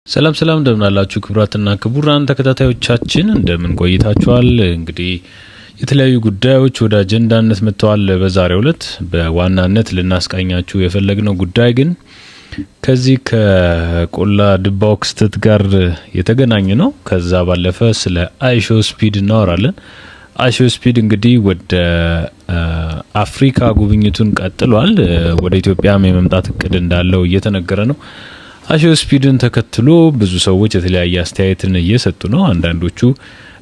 ሰላም እንደምን አላችሁ ክቡራትና ክቡራን ተከታታዮቻችን እንደምን ቆይታችኋል? እንግዲህ የተለያዩ ጉዳዮች ወደ አጀንዳነት መጥተዋል። በዛሬው ዕለት በዋናነት ልናስቃኛችሁ የፈለግነው ጉዳይ ግን ከዚህ ከቆላ ድባው ክስተት ጋር የተገናኘ ነው። ከዛ ባለፈ ስለ አይሾ ስፒድ እናወራለን። አይሾ ስፒድ እንግዲህ ወደ አፍሪካ ጉብኝቱን ቀጥሏል። ወደ ኢትዮጵያም የመምጣት እቅድ እንዳለው እየተነገረ ነው። አይሾ ስፒድን ተከትሎ ብዙ ሰዎች የተለያየ አስተያየትን እየሰጡ ነው። አንዳንዶቹ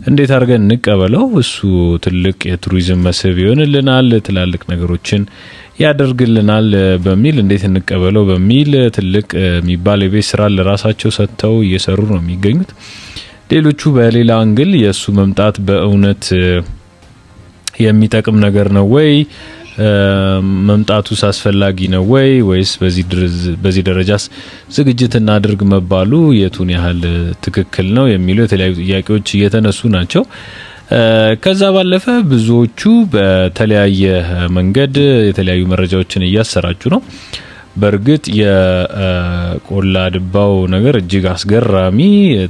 እንዴት አድርገን እንቀበለው፣ እሱ ትልቅ የቱሪዝም መስህብ ይሆንልናል፣ ትላልቅ ነገሮችን ያደርግልናል በሚል እንዴት እንቀበለው በሚል ትልቅ የሚባል የቤት ስራ ለራሳቸው ሰጥተው እየሰሩ ነው የሚገኙት። ሌሎቹ በሌላ አንግል የእሱ መምጣት በእውነት የሚጠቅም ነገር ነው ወይ፣ መምጣቱስ አስፈላጊ ነው ወይስ በዚህ ደረጃስ ዝግጅት እናድርግ መባሉ የቱን ያህል ትክክል ነው የሚሉ የተለያዩ ጥያቄዎች እየተነሱ ናቸው። ከዛ ባለፈ ብዙዎቹ በተለያየ መንገድ የተለያዩ መረጃዎችን እያሰራጩ ነው። በእርግጥ የቆላ ድባው ነገር እጅግ አስገራሚ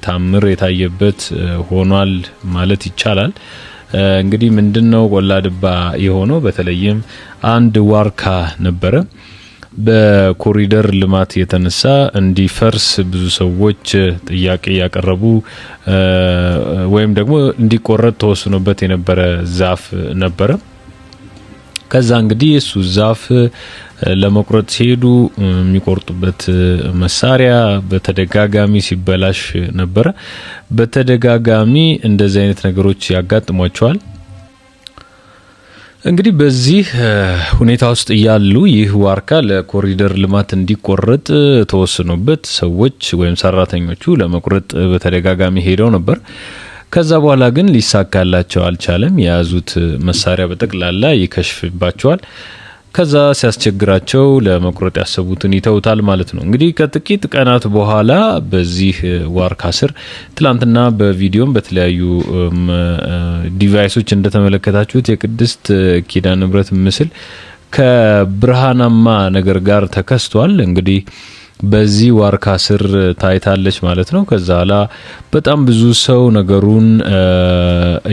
ታምር የታየበት ሆኗል ማለት ይቻላል። እንግዲህ ምንድነው ቆላ ድባ የሆነው? በተለይም አንድ ዋርካ ነበረ በኮሪደር ልማት የተነሳ እንዲፈርስ ብዙ ሰዎች ጥያቄ ያቀረቡ ወይም ደግሞ እንዲቆረጥ ተወስኖበት የነበረ ዛፍ ነበረ። ከዛ እንግዲህ እሱ ዛፍ ለመቁረጥ ሲሄዱ የሚቆርጡበት መሳሪያ በተደጋጋሚ ሲበላሽ ነበረ። በተደጋጋሚ እንደዚህ አይነት ነገሮች ያጋጥሟቸዋል። እንግዲህ በዚህ ሁኔታ ውስጥ ያሉ ይህ ዋርካ ለኮሪደር ልማት እንዲቆረጥ ተወስኖበት ሰዎች ወይም ሰራተኞቹ ለመቁረጥ በተደጋጋሚ ሄደው ነበር። ከዛ በኋላ ግን ሊሳካላቸው አልቻለም። የያዙት መሳሪያ በጠቅላላ ይከሽፍባቸዋል። ከዛ ሲያስቸግራቸው ለመቁረጥ ያሰቡትን ይተውታል ማለት ነው። እንግዲህ ከጥቂት ቀናት በኋላ በዚህ ዋርካ ስር ትላንትና በቪዲዮም በተለያዩ ዲቫይሶች እንደተመለከታችሁት የቅድስት ኪዳነ ምሕረት ምስል ከብርሃናማ ነገር ጋር ተከስቷል። እንግዲህ በዚህ ዋርካ ስር ታይታለች ማለት ነው። ከዛ ኋላ በጣም ብዙ ሰው ነገሩን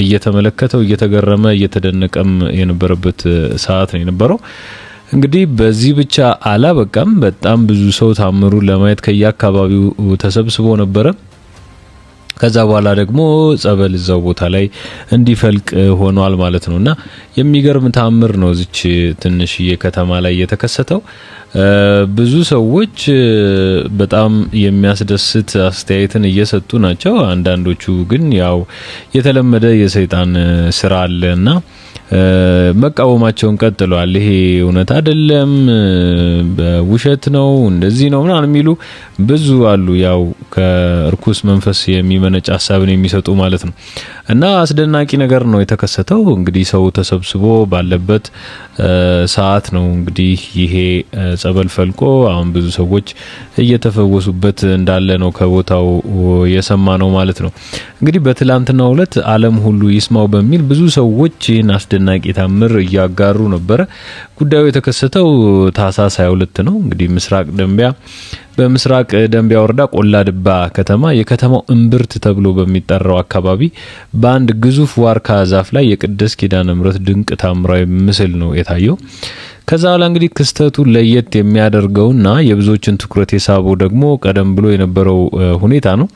እየተመለከተው እየተገረመ እየተደነቀም የነበረበት ሰዓት ነው የነበረው። እንግዲህ በዚህ ብቻ አላበቃም። በጣም ብዙ ሰው ታምሩን ለማየት ከየአካባቢው ተሰብስቦ ነበረ። ከዛ በኋላ ደግሞ ጸበል እዛው ቦታ ላይ እንዲፈልቅ ሆኗል ማለት ነውና የሚገርም ታምር ነው እዚች ትንሽዬ ከተማ ላይ የተከሰተው። ብዙ ሰዎች በጣም የሚያስደስት አስተያየትን እየሰጡ ናቸው። አንዳንዶቹ ግን ያው የተለመደ የሰይጣን ስራ አለና መቃወማቸውን ቀጥለዋል። ይሄ እውነት አይደለም፣ በውሸት ነው፣ እንደዚህ ነው ምናምን የሚሉ ብዙ አሉ። ያው ከርኩስ መንፈስ የሚመነጭ ሐሳብን የሚሰጡ ማለት ነው። እና አስደናቂ ነገር ነው የተከሰተው። እንግዲህ ሰው ተሰብስቦ ባለበት ሰዓት ነው እንግዲህ ይሄ ጸበል ፈልቆ አሁን ብዙ ሰዎች እየተፈወሱበት እንዳለ ነው ከቦታው የሰማ ነው ማለት ነው። እንግዲህ በትላንትናው ዕለት ዓለም ሁሉ ይስማው በሚል ብዙ ሰዎች ይህን አስደናቂ ታምር እያጋሩ ነበረ። ጉዳዩ የተከሰተው ታህሳስ 22 ነው። እንግዲህ በምስራቅ ደንቢያ ወረዳ ቆላ ድባ ከተማ የከተማው እምብርት ተብሎ በሚጠራው አካባቢ በአንድ ግዙፍ ዋርካ ዛፍ ላይ የቅድስት ኪዳነ ምሕረት ድንቅ ታምራዊ ምስል ነው የታየው። ከዛ በኋላ እንግዲህ ክስተቱ ለየት የሚያደርገውና የብዙዎችን ትኩረት የሳበው ደግሞ ቀደም ብሎ የነበረው ሁኔታ ነው።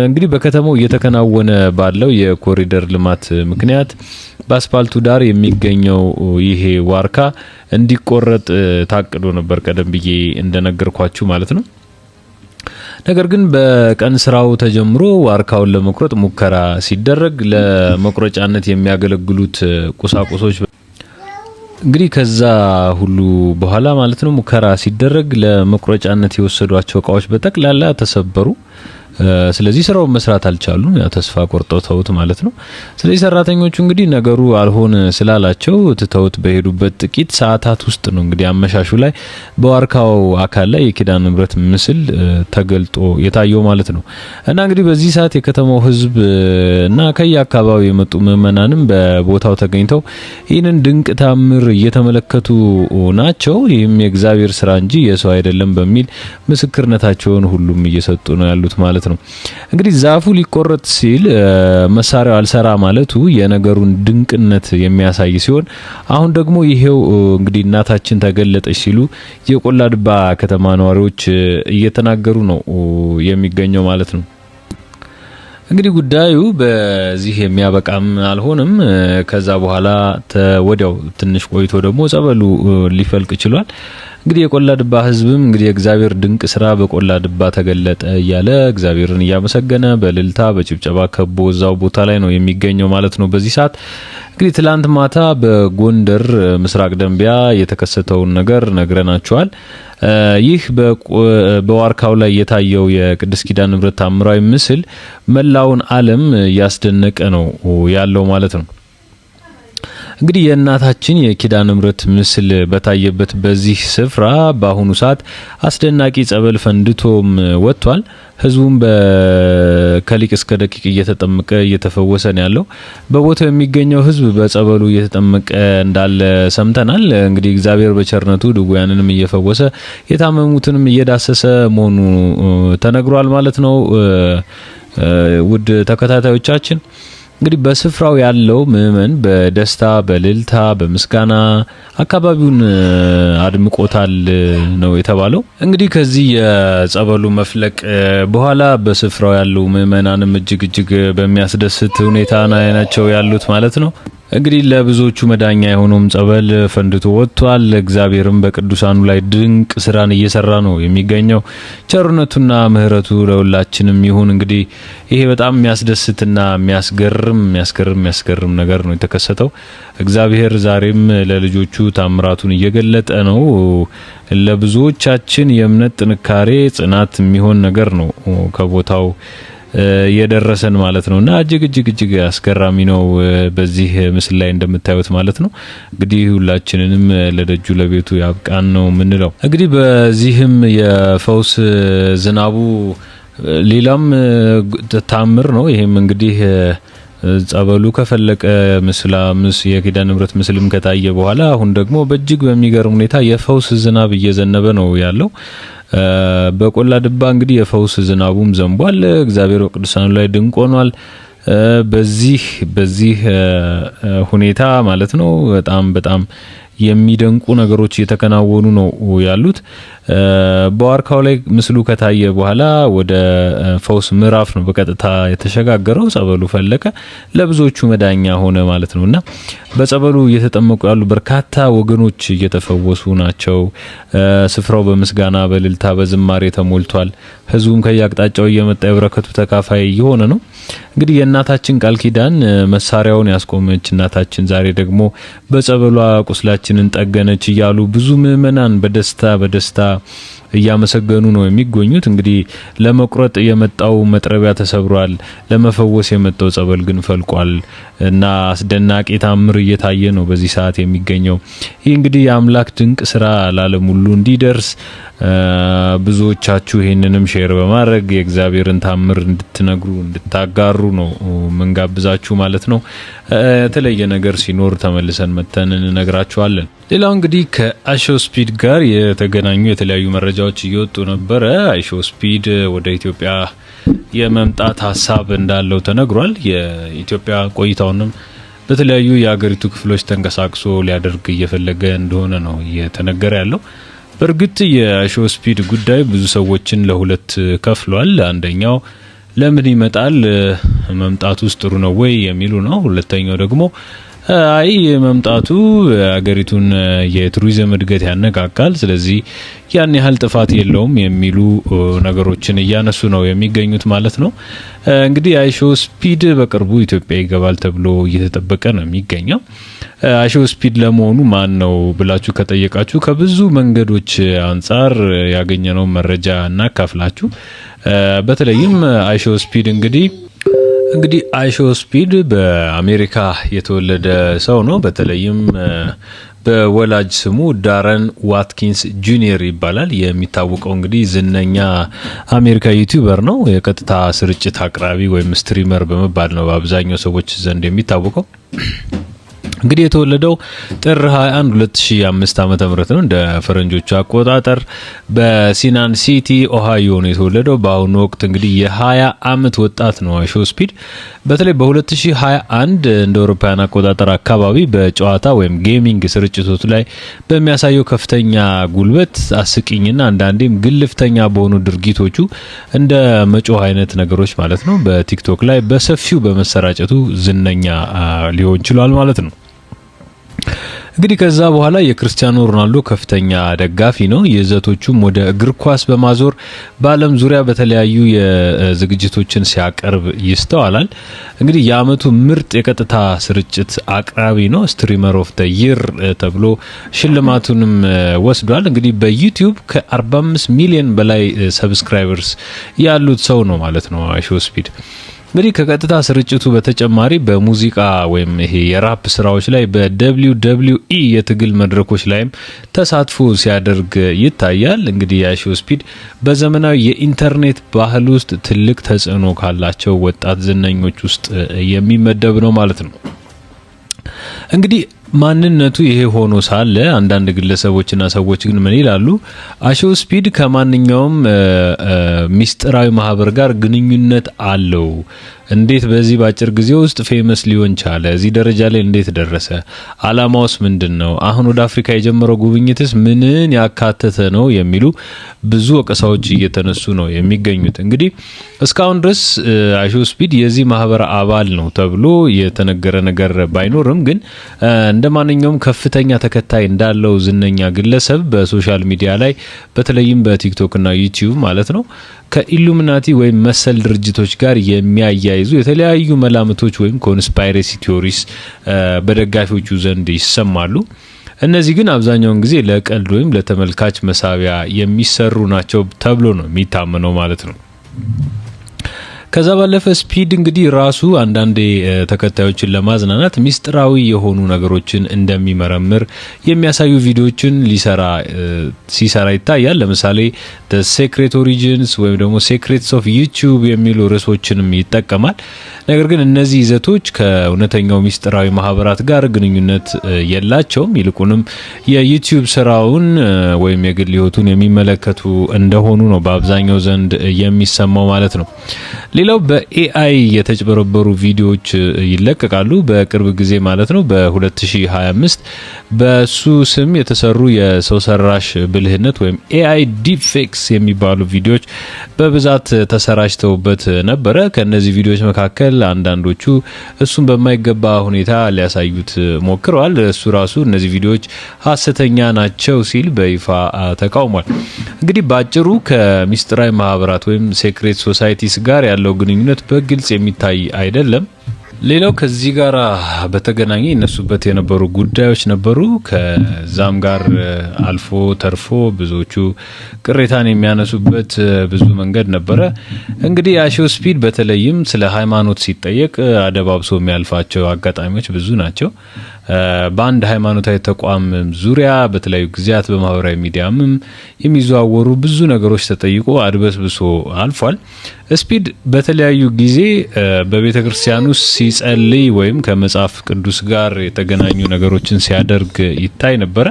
እንግዲህ በከተማው እየተከናወነ ባለው የኮሪደር ልማት ምክንያት በአስፋልቱ ዳር የሚገኘው ይሄ ዋርካ እንዲቆረጥ ታቅዶ ነበር፣ ቀደም ብዬ እንደነገርኳችሁ ማለት ነው። ነገር ግን በቀን ስራው ተጀምሮ ዋርካውን ለመቁረጥ ሙከራ ሲደረግ ለመቁረጫነት የሚያገለግሉት ቁሳቁሶች እንግዲህ ከዛ ሁሉ በኋላ ማለት ነው ሙከራ ሲደረግ ለመቁረጫነት የወሰዷቸው እቃዎች በጠቅላላ ተሰበሩ። ስለዚህ ስራውን መስራት አልቻሉም። ያ ተስፋ ቆርጠው ተውት ማለት ነው። ስለዚህ ሰራተኞቹ እንግዲህ ነገሩ አልሆን ስላላቸው ትተውት በሄዱበት ጥቂት ሰዓታት ውስጥ ነው እንግዲህ አመሻሹ ላይ በዋርካው አካል ላይ የኪዳነ ምሕረት ምስል ተገልጦ የታየው ማለት ነው። እና እንግዲህ በዚህ ሰዓት የከተማው ህዝብ እና ከየአካባቢው የመጡ ምእመናንም በቦታው ተገኝተው ይህንን ድንቅ ታምር እየተመለከቱ ናቸው። ይህም የእግዚአብሔር ስራ እንጂ የሰው አይደለም በሚል ምስክርነታቸውን ሁሉም እየሰጡ ነው ያሉት ማለት ነው። እንግዲህ ዛፉ ሊቆረጥ ሲል መሳሪያው አልሰራ ማለቱ የነገሩን ድንቅነት የሚያሳይ ሲሆን አሁን ደግሞ ይሄው እንግዲህ እናታችን ተገለጠች ሲሉ የቆላድባ ከተማ ነዋሪዎች እየተናገሩ ነው የሚገኘው ማለት ነው። እንግዲህ ጉዳዩ በዚህ የሚያበቃም አልሆነም። ከዛ በኋላ ወዲያው ትንሽ ቆይቶ ደግሞ ጸበሉ ሊፈልቅ ችሏል። እንግዲህ የቆላድባ ህዝብም እንግዲህ የእግዚአብሔር ድንቅ ስራ በቆላድባ ተገለጠ እያለ እግዚአብሔርን እያመሰገነ በእልልታ በጭብጨባ ከቦ እዛው ቦታ ላይ ነው የሚገኘው ማለት ነው። በዚህ ሰዓት እንግዲህ ትላንት ማታ በጎንደር ምስራቅ ደንቢያ የተከሰተውን ነገር ነግረናቸዋል። ይህ በዋርካው ላይ የታየው የቅድስት ኪዳነ ምሕረት ታምራዊ ምስል መላውን ዓለም እያስደነቀ ነው ያለው ማለት ነው። እንግዲህ የእናታችን የኪዳነ ምሕረት ምስል በታየበት በዚህ ስፍራ በአሁኑ ሰዓት አስደናቂ ጸበል ፈንድቶም ወጥቷል። ህዝቡም ከሊቅ እስከ ደቂቅ እየተጠመቀ እየተፈወሰ ነው ያለው። በቦታው የሚገኘው ህዝብ በጸበሉ እየተጠመቀ እንዳለ ሰምተናል። እንግዲህ እግዚአብሔር በቸርነቱ ድውያንንም እየፈወሰ የታመሙትንም እየዳሰሰ መሆኑ ተነግሯል ማለት ነው። ውድ ተከታታዮቻችን እንግዲህ በስፍራው ያለው ምእመን በደስታ በእልልታ በምስጋና አካባቢውን አድምቆታል ነው የተባለው። እንግዲህ ከዚህ የጸበሉ መፍለቅ በኋላ በስፍራው ያለው ምእመናንም እጅግ በሚያስደስት ሁኔታ ናቸው ያሉት ማለት ነው። እንግዲህ ለብዙዎቹ መዳኛ የሆነውም ጸበል ፈንድቶ ወጥቷል። እግዚአብሔርም በቅዱሳኑ ላይ ድንቅ ስራን እየሰራ ነው የሚገኘው። ቸርነቱና ምሕረቱ ለሁላችንም ይሁን። እንግዲህ ይሄ በጣም የሚያስደስትና የሚያስገርም ነገር ነው የተከሰተው። እግዚአብሔር ዛሬም ለልጆቹ ታምራቱን እየገለጠ ነው። ለብዙዎቻችን የእምነት ጥንካሬ ጽናት የሚሆን ነገር ነው ከቦታው የደረሰን ማለት ነውና እጅግ አስገራሚ ነው። በዚህ ምስል ላይ እንደምታዩት ማለት ነው። እንግዲህ ሁላችንንም ለደጁ ለቤቱ ያብቃን ነው ምንለው። እንግዲህ በዚህም የፈውስ ዝናቡ ሌላም ታምር ነው። ይሄም እንግዲህ ጸበሉ ከፈለቀ የኪዳነ ምሕረት ምስልም ከታየ በኋላ አሁን ደግሞ በእጅግ በሚገርም ሁኔታ የፈውስ ዝናብ እየዘነበ ነው ያለው። በቆላድባ እንግዲህ የፈውስ ዝናቡም ዘንቧል። እግዚአብሔር በቅዱሳኑ ላይ ድንቅ ሆኗል። በዚህ ሁኔታ ማለት ነው በጣም የሚደንቁ ነገሮች እየተከናወኑ ነው ያሉት። በዋርካው ላይ ምስሉ ከታየ በኋላ ወደ ፈውስ ምዕራፍ ነው በቀጥታ የተሸጋገረው። ጸበሉ ፈለቀ፣ ለብዙዎቹ መዳኛ ሆነ ማለት ነውና በጸበሉ እየተጠመቁ ያሉ በርካታ ወገኖች እየተፈወሱ ናቸው። ስፍራው በምስጋና በእልልታ በዝማሬ ተሞልቷል። ህዝቡም ከየአቅጣጫው እየመጣ የበረከቱ ተካፋይ እየሆነ ነው። እንግዲህ የእናታችን ቃል ኪዳን መሳሪያውን ያስቆመች እናታችን ዛሬ ደግሞ በጸበሏ ቁስላችንን ጠገነች እያሉ ብዙ ምእመናን በደስታ እያመሰገኑ ነው የሚገኙት። እንግዲህ ለመቁረጥ የመጣው መጥረቢያ ተሰብሯል፣ ለመፈወስ የመጣው ጸበል ግን ፈልቋል እና አስደናቂ ታምር እየታየ ነው በዚህ ሰዓት የሚገኘው። ይህ እንግዲህ የአምላክ ድንቅ ስራ ለዓለም ሁሉ እንዲደርስ ብዙዎቻችሁ ይህንንም ሼር በማድረግ የእግዚአብሔርን ታምር እንድትነግሩ እንድታጋሩ ነው መንጋብዛችሁ ማለት ነው። የተለየ ነገር ሲኖር ተመልሰን መተን እንነግራችኋለን። ሌላው እንግዲህ ከአሾስፒድ ጋር የተገናኙ የተለያዩ መረጃዎች እየወጡ ነበረ። አሾስፒድ ወደ ኢትዮጵያ የመምጣት ሀሳብ እንዳለው ተነግሯል። የኢትዮጵያ ቆይታውንም በተለያዩ የሀገሪቱ ክፍሎች ተንቀሳቅሶ ሊያደርግ እየፈለገ እንደሆነ ነው እየተነገረ ያለው። በእርግጥ የአሾስፒድ ጉዳይ ብዙ ሰዎችን ለሁለት ከፍሏል። አንደኛው ለምን ይመጣል፣ መምጣቱስ ጥሩ ነው ወይ የሚሉ ነው። ሁለተኛው ደግሞ አይ መምጣቱ አገሪቱን የቱሪዝም እድገት ያነቃቃል፣ ስለዚህ ያን ያህል ጥፋት የለውም የሚሉ ነገሮችን እያነሱ ነው የሚገኙት ማለት ነው። እንግዲህ አሾስፒድ በቅርቡ ኢትዮጵያ ይገባል ተብሎ እየተጠበቀ ነው የሚገኘው። አሾስፒድ ለመሆኑ ማን ነው ብላችሁ ከጠየቃችሁ ከብዙ መንገዶች አንጻር ያገኘነው መረጃ እናካፍላችሁ። በተለይም አይሾ ስፒድ እንግዲህ አይሾ ስፒድ በአሜሪካ የተወለደ ሰው ነው። በተለይም በወላጅ ስሙ ዳረን ዋትኪንስ ጁኒየር ይባላል። የሚታወቀው እንግዲህ ዝነኛ አሜሪካ ዩቲዩበር ነው። የቀጥታ ስርጭት አቅራቢ ወይም ስትሪመር በመባል ነው በአብዛኛው ሰዎች ዘንድ የሚታወቀው። እንግዲህ የተወለደው ጥር 21 2005 ዓመተ ምህረት ነው እንደ ፈረንጆቹ አቆጣጠር በሲናን ሲቲ ኦሃዮ ነው የተወለደው። በአሁኑ ወቅት እንግዲህ የ20 ዓመት ወጣት ነው አይሾ ስፒድ። በተለይ በ2021 እንደ አውሮፓውያን አቆጣጠር አካባቢ በጨዋታ ወይም ጌሚንግ ስርጭቶች ላይ በሚያሳየው ከፍተኛ ጉልበት አስቂኝና አንዳንዴም ግልፍተኛ በሆኑ ድርጊቶቹ እንደ መጮህ አይነት ነገሮች ማለት ነው በቲክቶክ ላይ በሰፊው በመሰራጨቱ ዝነኛ ሊሆን ችሏል ማለት ነው። እንግዲህ ከዛ በኋላ የክርስቲያኖ ሮናልዶ ከፍተኛ ደጋፊ ነው። የይዘቶቹም ወደ እግር ኳስ በማዞር በዓለም ዙሪያ በተለያዩ የዝግጅቶችን ሲያቀርብ ይስተዋላል። እንግዲህ የአመቱ ምርጥ የቀጥታ ስርጭት አቅራቢ ነው። ስትሪመር ኦፍ ዘ ይር ተብሎ ሽልማቱንም ወስዷል። እንግዲህ በዩቲዩብ ከ45 ሚሊዮን በላይ ሰብስክራይበርስ ያሉት ሰው ነው ማለት ነው አይሾ ስፒድ። እንግዲህ ከቀጥታ ስርጭቱ በተጨማሪ በሙዚቃ ወይም ይሄ የራፕ ስራዎች ላይ በWWE የትግል መድረኮች ላይም ተሳትፎ ሲያደርግ ይታያል። እንግዲህ አይሾ ስፒድ በዘመናዊ የኢንተርኔት ባህል ውስጥ ትልቅ ተጽዕኖ ካላቸው ወጣት ዝነኞች ውስጥ የሚመደብ ነው ማለት ነው። እንግዲህ ማንነቱ ይሄ ሆኖ ሳለ አንዳንድ ግለሰቦችና ሰዎች ግን ምን ይላሉ? አይሾ ስፒድ ከማንኛውም ሚስጥራዊ ማህበር ጋር ግንኙነት አለው። እንዴት በዚህ ባጭር ጊዜ ውስጥ ፌመስ ሊሆን ቻለ? እዚህ ደረጃ ላይ እንዴት ደረሰ? አላማውስ ምንድነው? አሁን ወደ አፍሪካ የጀመረው ጉብኝትስ ምንን ያካተተ ነው? የሚሉ ብዙ ወቀሳዎች እየተነሱ ነው የሚገኙት። እንግዲህ እስካሁን ድረስ አይሾ ስፒድ የዚህ ማህበር አባል ነው ተብሎ የተነገረ ነገር ባይኖርም ግን እንደማንኛውም ከፍተኛ ተከታይ እንዳለው ዝነኛ ግለሰብ በሶሻል ሚዲያ ላይ በተለይም በቲክቶክ እና ዩቲዩብ ማለት ነው ከኢሉሚናቲ ወይም መሰል ድርጅቶች ጋር የሚያያይዙ የተለያዩ መላምቶች ወይም ኮንስፓይሬሲ ቲዮሪስ በደጋፊዎቹ ዘንድ ይሰማሉ። እነዚህ ግን አብዛኛውን ጊዜ ለቀልድ ወይም ለተመልካች መሳቢያ የሚሰሩ ናቸው ተብሎ ነው የሚታመነው ማለት ነው። ከዛ ባለፈ ስፒድ እንግዲህ ራሱ አንዳንድ ተከታዮችን ለማዝናናት ሚስጥራዊ የሆኑ ነገሮችን እንደሚመረምር የሚያሳዩ ቪዲዮዎችን ሲሰራ ይታያል። ለምሳሌ the secret origins ወይም ደግሞ secrets of YouTube የሚሉ ርዕሶችንም ይጠቀማል። ነገር ግን እነዚህ ይዘቶች ከእውነተኛው ሚስጥራዊ ማህበራት ጋር ግንኙነት የላቸውም። ይልቁንም የዩቲዩብ ስራውን ወይም የግል ህይወቱን የሚመለከቱ እንደሆኑ ነው በአብዛኛው ዘንድ የሚሰማው ማለት ነው። ሌላው በኤአይ የተጭበረበሩ ቪዲዮዎች ይለቀቃሉ በቅርብ ጊዜ ማለት ነው። በ2025 በሱ ስም የተሰሩ የሰው ሰራሽ ብልህነት ወይም ኤአይ ዲፕ ፌክስ የሚባሉ ቪዲዮዎች በብዛት ተሰራጭተውበት ነበረ። ከነዚህ ቪዲዮዎች መካከል አንዳንዶቹ እሱን በማይገባ ሁኔታ ሊያሳዩት ሞክረዋል። እሱ ራሱ እነዚህ ቪዲዮዎች ሐሰተኛ ናቸው ሲል በይፋ ተቃውሟል። እንግዲህ ባጭሩ ከሚስጥራዊ ማህበራት ወይም ሴክሬት ሶሳይቲስ ጋር ያለው ግንኙነት በግልጽ የሚታይ አይደለም። ሌላው ከዚህ ጋር በተገናኘ እነሱበት የነበሩ ጉዳዮች ነበሩ። ከዛም ጋር አልፎ ተርፎ ብዙዎቹ ቅሬታን የሚያነሱበት ብዙ መንገድ ነበረ። እንግዲህ አይሾ ስፒድ በተለይም ስለ ሃይማኖት ሲጠየቅ አደባብሶ የሚያልፋቸው አጋጣሚዎች ብዙ ናቸው። በአንድ ሃይማኖታዊ ተቋም ዙሪያ በተለያዩ ጊዜያት በማህበራዊ ሚዲያም የሚዘዋወሩ ብዙ ነገሮች ተጠይቆ አድበስብሶ አልፏል። ስፒድ በተለያዩ ጊዜ በቤተ ክርስቲያን ውስጥ ሲጸልይ ወይም ከመጽሐፍ ቅዱስ ጋር የተገናኙ ነገሮችን ሲያደርግ ይታይ ነበረ።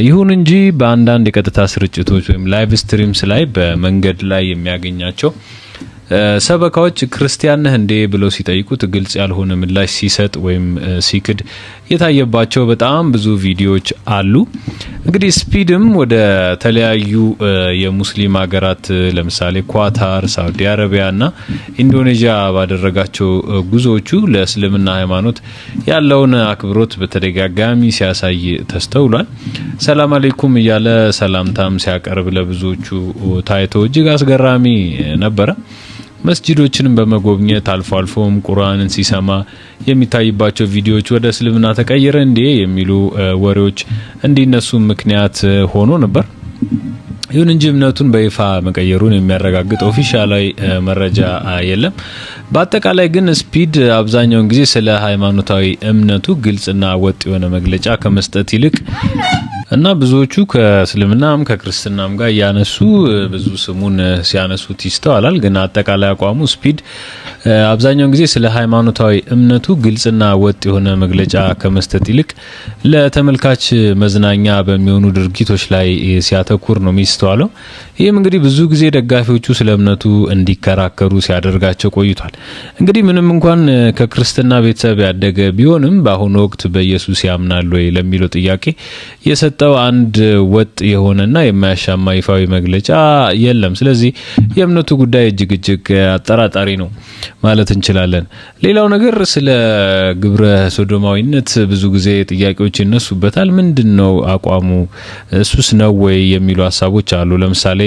ይሁን እንጂ በአንዳንድ የቀጥታ ስርጭቶች ወይም ላይቭ ስትሪምስ ላይ በመንገድ ላይ የሚያገኛቸው ሰበካዎች ክርስቲያን ነህ እንዴ ብለው ሲጠይቁት ግልጽ ያልሆነ ምላሽ ሲሰጥ ወይም ሲክድ የታየባቸው በጣም ብዙ ቪዲዮዎች አሉ። እንግዲህ ስፒድም ወደ ተለያዩ የሙስሊም ሀገራት ለምሳሌ ኳታር፣ ሳውዲ አረቢያና ኢንዶኔዥያ ባደረጋቸው ጉዞዎቹ ለእስልምና ሃይማኖት ያለውን አክብሮት በተደጋጋሚ ሲያሳይ ተስተውሏል። ሰላም አለይኩም እያለ ሰላምታም ሲያቀርብ ለብዙዎቹ ታይቶ እጅግ አስገራሚ ነበረ። መስጂዶችንም በመጎብኘት አልፎ አልፎም ቁርአንን ሲሰማ የሚታይባቸው ቪዲዮዎች ወደ እስልምና ተቀየረ እንዴ የሚሉ ወሬዎች እንዲነሱ ምክንያት ሆኖ ነበር። ይሁን እንጂ እምነቱን በይፋ መቀየሩን የሚያረጋግጥ ኦፊሻላዊ መረጃ የለም። በአጠቃላይ ግን ስፒድ አብዛኛውን ጊዜ ስለ ሃይማኖታዊ እምነቱ ግልጽና ወጥ የሆነ መግለጫ ከመስጠት ይልቅ እና ብዙዎቹ ከእስልምናም ከክርስትናም ጋር ያነሱ ብዙ ስሙን ሲያነሱት ይስተዋላል። ግን አጠቃላይ አቋሙ ስፒድ አብዛኛውን ጊዜ ስለ ሃይማኖታዊ እምነቱ ግልጽና ወጥ የሆነ መግለጫ ከመስጠት ይልቅ ለተመልካች መዝናኛ በሚሆኑ ድርጊቶች ላይ ሲያተኩር ነው የሚስተዋለው። ይህም እንግዲህ ብዙ ጊዜ ደጋፊዎቹ ስለ እምነቱ እንዲከራከሩ ሲያደርጋቸው ቆይቷል። እንግዲህ ምንም እንኳን ከክርስትና ቤተሰብ ያደገ ቢሆንም በአሁኑ ወቅት በኢየሱስ ያምናል ወይ ለሚለው ጥያቄ የሰጠው አንድ ወጥ የሆነና የማያሻማ ይፋዊ መግለጫ የለም። ስለዚህ የእምነቱ ጉዳይ እጅግ አጠራጣሪ ነው ማለት እንችላለን። ሌላው ነገር ስለ ግብረ ሶዶማዊነት ብዙ ጊዜ ጥያቄዎች ይነሱበታል። ምንድነው አቋሙ? እሱስ ነው ወይ የሚሉ ሀሳቦች አሉ። ለምሳሌ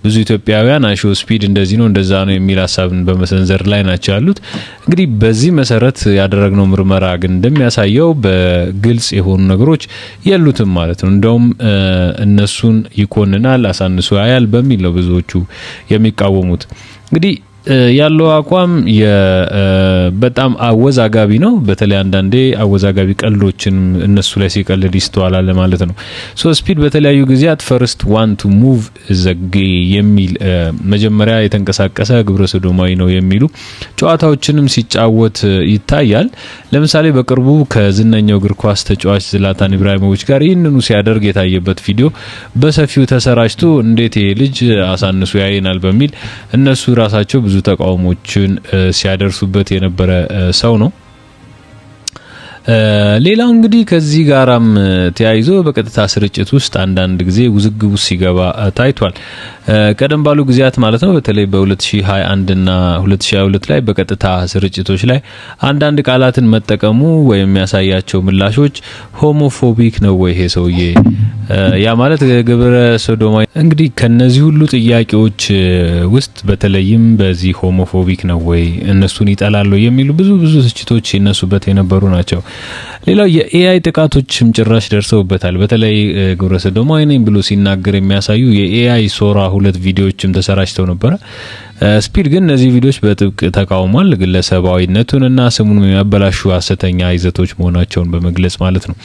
ብዙ ኢትዮጵያውያን አይሾ ስፒድ እንደዚህ ነው እንደዛ ነው የሚል ሀሳብን በመሰንዘር ላይ ናቸው ያሉት። እንግዲህ በዚህ መሰረት ያደረግነው ምርመራ ግን እንደሚያሳየው በግልጽ የሆኑ ነገሮች የሉትም ማለት ነው። እንደውም እነሱን ይኮንናል፣ አሳንሶ ያያል በሚል ነው ብዙዎቹ የሚቃወሙት። እንግዲህ ያለው አቋም በጣም አወዛጋቢ ነው። በተለይ አንዳንዴ አወዛጋቢ ቀልዶችን እነሱ ላይ ሲቀልድ ይስተዋላል ማለት ነው። ሶ ስፒድ በተለያዩ ጊዜያት ፈርስት ዋን ቱ ሙቭ ዘጌ የሚል መጀመሪያ የተንቀሳቀሰ ግብረ ሶዶማዊ ነው የሚሉ ጨዋታዎችንም ሲጫወት ይታያል። ለምሳሌ በቅርቡ ከዝነኛው እግር ኳስ ተጫዋች ዝላታን ኢብራሂሞቪች ጋር ይህንኑ ሲያደርግ የታየበት ቪዲዮ በሰፊው ተሰራጭቶ እንዴት ይሄ ልጅ አሳንሶ ያየናል በሚል እነሱ ራሳቸው ብዙ ተቃውሞችን ሲያደርሱበት የነበረ ሰው ነው። ሌላው እንግዲህ ከዚህ ጋራም ተያይዞ በቀጥታ ስርጭት ውስጥ አንዳንድ ጊዜ ውዝግብ ሲገባ ታይቷል። ቀደም ባሉ ጊዜያት ማለት ነው። በተለይ በ2021 እና 2022 ላይ በቀጥታ ስርጭቶች ላይ አንዳንድ ቃላትን መጠቀሙ ወይም የሚያሳያቸው ምላሾች ሆሞፎቢክ ነው ወይ ይሄ ሰውዬ? ያ ማለት ግብረ ሶዶማዊ እንግዲህ ከነዚህ ሁሉ ጥያቄዎች ውስጥ በተለይም በዚህ ሆሞፎቢክ ነው ወይ እነሱን ይጠላሉ የሚሉ ብዙ ትችቶች ይነሱበት የነበሩ ናቸው። ሌላው የኤአይ ጥቃቶችም ጭራሽ ደርሰውበታል። በተለይ ግብረ ሰዶማዊ ነኝ ብሎ ሲናገር የሚያሳዩ የኤአይ ሶራ 2 ቪዲዮዎችም ተሰራጭተው ነበር። ስፒድ ግን እነዚህ ቪዲዮዎች በጥብቅ ተቃውሟል። ግለሰባዊነቱንና ስሙን የሚያበላሹ ሐሰተኛ ይዘቶች መሆናቸውን በመግለጽ ማለት ነው።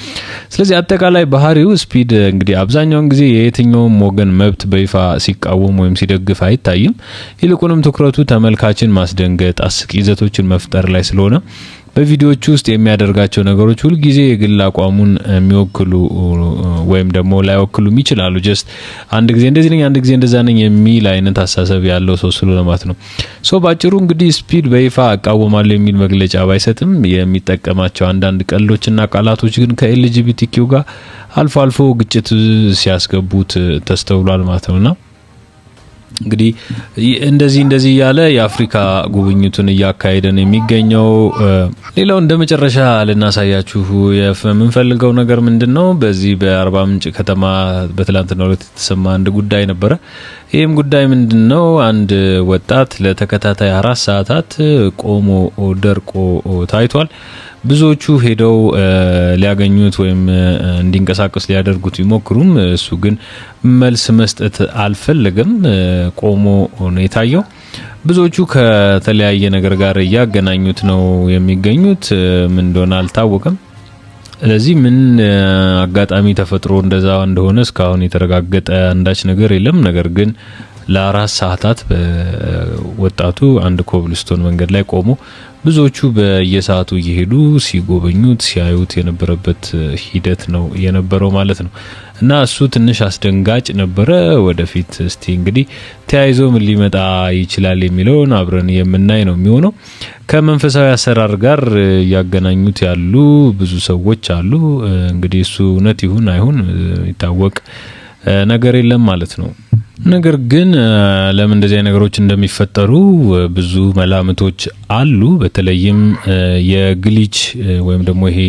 ስለዚህ አጠቃላይ ባህሪው ስፒድ እንግዲህ አብዛኛውን ጊዜ የየትኛውም ወገን መብት በይፋ ሲቃወም ወይም ሲደግፍ አይታይም። ይልቁንም ትኩረቱ ተመልካችን ማስደንገጥ፣ አስቂ ይዘቶችን መፍጠር ላይ ስለሆነ በቪዲዮዎች ውስጥ የሚያደርጋቸው ነገሮች ሁሉ ጊዜ የግል አቋሙን የሚወክሉ ወይም ደግሞ ላይወክሉም ይችላሉ። ጀስት አንድ ጊዜ እንደዚህ ነኝ አንድ ጊዜ እንደዛ ነኝ የሚል አይነት አስተሳሰብ ያለው ሰው ስለሆነ ማለት ነው። ሶ ባጭሩ እንግዲህ ስፒድ በይፋ አቃወማለሁ የሚል መግለጫ ባይሰጥም የሚጠቀማቸው አንዳንድ ቀልዶችና ቃላቶች ግን ከኤልጂቢቲኪው ጋር አልፎ አልፎ ግጭት ሲያስገቡት ተስተውሏል ማለት ነውና እንግዲህ እንደዚህ ያለ የአፍሪካ ጉብኝቱን እያካሄደን የሚገኘው። ሌላው እንደመጨረሻ ልናሳያችሁ የምንፈልገው ነገር ምንድነው? በዚህ በአርባ ምንጭ ከተማ በትላንትናው ዕለት የተሰማ አንድ ጉዳይ ነበረ። ይህም ጉዳይ ምንድነው? አንድ ወጣት ለተከታታይ 4 ሰዓታት ቆሞ ደርቆ ታይቷል። ብዙዎቹ ሄደው ሊያገኙት ወይም እንዲንቀሳቀስ ሊያደርጉት ይሞክሩም፣ እሱ ግን መልስ መስጠት አልፈለገም። ቆሞ ነው የታየው። ብዙዎቹ ከተለያየ ነገር ጋር እያገናኙት ነው የሚገኙት። ምን እንደሆነ አልታወቀም። ስለዚህ ምን አጋጣሚ ተፈጥሮ እንደዛ እንደሆነ እስካሁን የተረጋገጠ አንዳች ነገር የለም። ነገር ግን ለ4 ሰዓታት በወጣቱ አንድ ኮብልስቶን መንገድ ላይ ቆሞ ብዙዎቹ በየሰዓቱ እየሄዱ ሲጎበኙት ሲያዩት የነበረበት ሂደት ነው የነበረው ማለት ነው። እና እሱ ትንሽ አስደንጋጭ ነበረ። ወደፊት እስቲ እንግዲህ ተያይዞ ምን ሊመጣ ይችላል የሚለውን አብረን የምናይ ነው የሚሆነው። ከመንፈሳዊ አሰራር ጋር ያገናኙት ያሉ ብዙ ሰዎች አሉ። እንግዲህ እሱ እውነት ይሁን አይሁን ይታወቅ ነገር የለም ማለት ነው። ነገር ግን ለምን እንደዚህ አይነት ነገሮች እንደሚፈጠሩ ብዙ መላምቶች አሉ። በተለይም የግሊች ወይም ደግሞ ይሄ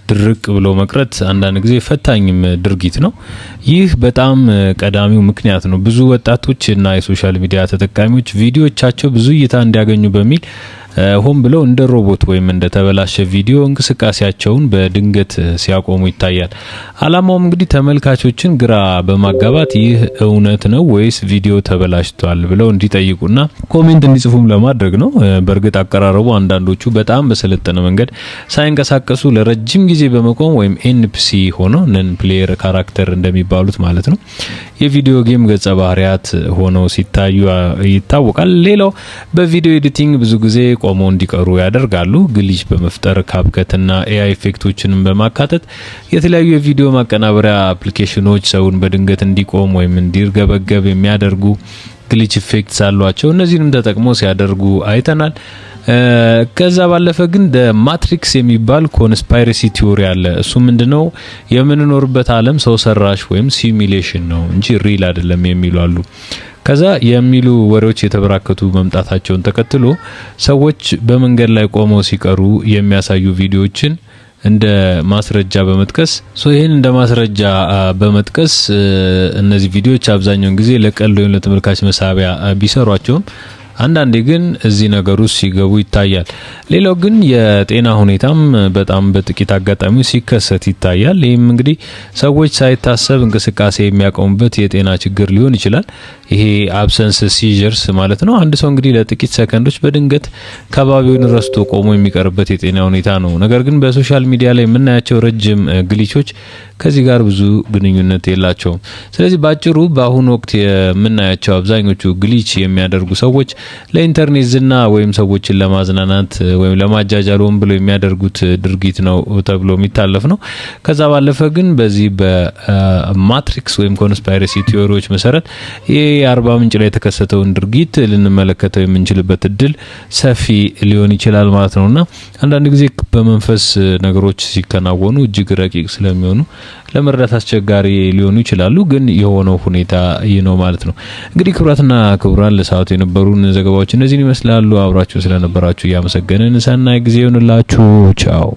ድርቅ ብሎ መቅረት አንዳንድ ጊዜ ፈታኝም ድርጊት ነው። ይህ በጣም ቀዳሚው ምክንያት ነው። ብዙ ወጣቶች እና የሶሻል ሚዲያ ተጠቃሚዎች ቪዲዮዎቻቸው ብዙ እይታ እንዲያገኙ በሚል ሆን ብለው እንደ ሮቦት ወይም እንደ ተበላሸ ቪዲዮ እንቅስቃሴያቸውን በድንገት ሲያቆሙ ይታያል። አላማውም እንግዲህ ተመልካቾችን ግራ በማጋባት ይህ እውነት ነው ወይስ ቪዲዮ ተበላሽቷል ብለው እንዲጠይቁና ኮሜንት እንዲጽፉም ለማድረግ ነው። በእርግጥ አቀራረቡ አንዳንዶቹ በጣም በሰለጠነ መንገድ ሳይንቀሳቀሱ ለረጅም ጊዜ በመቆም ወይም ኤንፒሲ ሆነው ነን ፕሌየር ካራክተር እንደሚባሉት ማለት ነው የቪዲዮ ጌም ገጸ ባህሪያት ሆነው ሲታዩ ይታወቃል። ሌላው በቪዲዮ ኤዲቲንግ ብዙ ጊዜ ቆመው እንዲቀሩ ያደርጋሉ። ግሊች በመፍጠር ካፕከትና ኤአይ ኢፌክቶችንም በማካተት የተለያዩ የቪዲዮ ማቀናበሪያ አፕሊኬሽኖች ሰውን በድንገት እንዲቆም ወይም እንዲርገበገብ የሚያደርጉ ግሊች ኢፌክትስ አሏቸው። እነዚህንም ተጠቅመው ሲያደርጉ አይተናል። ከዛ ባለፈ ግን ማትሪክስ የሚባል ኮንስፓይረሲ ቲዮሪ አለ። እሱ ምንድነው? የምንኖርበት ዓለም ሰው ሰራሽ ወይም ሲሙሌሽን ነው እንጂ ሪል አይደለም የሚሉ አሉ። ከዛ የሚሉ ወሬዎች የተበራከቱ መምጣታቸውን ተከትሎ ሰዎች በመንገድ ላይ ቆመው ሲቀሩ የሚያሳዩ ቪዲዮዎችን እንደ ማስረጃ በመጥቀስ ይሄን እንደ ማስረጃ በመጥቀስ እነዚህ ቪዲዮዎች አብዛኛውን ጊዜ ለቀልድ ወይም ለተመልካች መሳቢያ ቢሰሯቸውም አንዳንዴ ግን እዚህ ነገር ውስጥ ሲገቡ ይታያል። ሌላው ግን የጤና ሁኔታም በጣም በጥቂት አጋጣሚዎች ሲከሰት ይታያል። ይህም እንግዲህ ሰዎች ሳይታሰብ እንቅስቃሴ የሚያቆሙበት የጤና ችግር ሊሆን ይችላል። ይሄ አብሰንስ ሲጀርስ ማለት ነው። አንድ ሰው እንግዲህ ለጥቂት ሰከንዶች በድንገት ከባቢውን ረስቶ ቆሞ የሚቀርበት የጤና ሁኔታ ነው። ነገር ግን በሶሻል ሚዲያ ላይ የምናያቸው ረጅም ግሊቾች ከዚህ ጋር ብዙ ግንኙነት የላቸውም። ስለዚህ ባጭሩ በአሁኑ ወቅት የምናያቸው አብዛኞቹ ግሊች የሚያደርጉ ሰዎች ለኢንተርኔት ዝና ወይም ሰዎችን ለማዝናናት ወይም ለማጃጃል ሆን ብለው የሚያደርጉት ድርጊት ነው ተብሎ የሚታለፍ ነው። ከዛ ባለፈ ግን በዚህ በማትሪክስ ወይም ኮንስፓይረሲ ቲዮሪዎች መሰረት ይሄ አርባ ምንጭ ላይ የተከሰተውን ድርጊት ልንመለከተው የምንችልበት እድል ሰፊ ሊሆን ይችላል ማለት ነውና አንዳንድ ጊዜ በመንፈስ ነገሮች ሲከናወኑ እጅግ ረቂቅ ስለሚሆኑ ለመረዳት አስቸጋሪ ሊሆኑ ይችላሉ። ግን የሆነው ሁኔታ ይህ ነው ማለት ነው። እንግዲህ ክቡራትና ክቡራን ለሰዓቱ የነበሩን ዘገባዎች እነዚህን ይመስላሉ። አብራችሁ ስለነበራችሁ እያመሰገንን ሰናይ ጊዜ ይሁንላችሁ። ቻው።